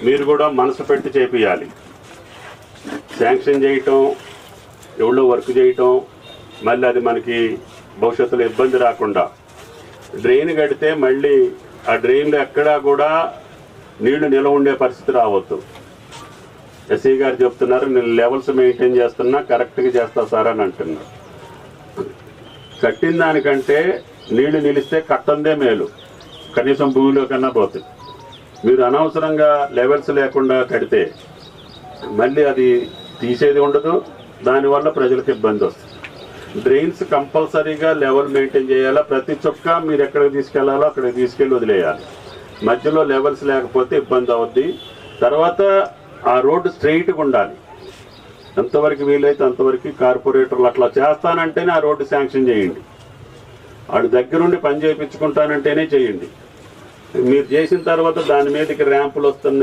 మీరు కూడా మనసు పెట్టి చేపియాలి. శాంక్షన్ చేయటం, ఎవరో వర్క్ చేయటం, మళ్ళీ అది మనకి భవిష్యత్తులో ఇబ్బంది రాకుండా. డ్రైన్ కడితే మళ్ళీ ఆ డ్రైన్లో ఎక్కడా కూడా నీళ్లు నిలవ ఉండే పరిస్థితి రావద్దు. ఎస్ఐ గారు చెప్తున్నారు, నేను లెవెల్స్ మెయింటైన్ చేస్తున్నా, కరెక్ట్గా చేస్తా సార్ అని అంటున్నారు. కట్టిన దానికంటే నీళ్లు నిలిస్తే కట్టందే మేలు, కనీసం భూమిలో కన్నా పోతుంది. మీరు అనవసరంగా లెవెల్స్ లేకుండా కడితే మళ్ళీ అది తీసేది ఉండదు, దానివల్ల ప్రజలకు ఇబ్బంది వస్తుంది. డ్రైన్స్ కంపల్సరీగా లెవెల్ మెయింటైన్ చేయాలా. ప్రతి చుక్క మీరు ఎక్కడికి తీసుకెళ్లాలో అక్కడికి తీసుకెళ్ళి వదిలేయాలి. మధ్యలో లెవెల్స్ లేకపోతే ఇబ్బంది అవుద్ది. తర్వాత ఆ రోడ్డు స్ట్రైట్గా ఉండాలి. ఎంతవరకు వీలైతే అంతవరకు కార్పొరేటర్లు అట్లా చేస్తానంటేనే ఆ రోడ్డు శాంక్షన్ చేయండి. వాడు దగ్గరుండి పని చేయించుకుంటానంటేనే చేయండి. మీరు చేసిన తర్వాత దాని మీదకి ర్యాంపులు వస్తున్నాయి,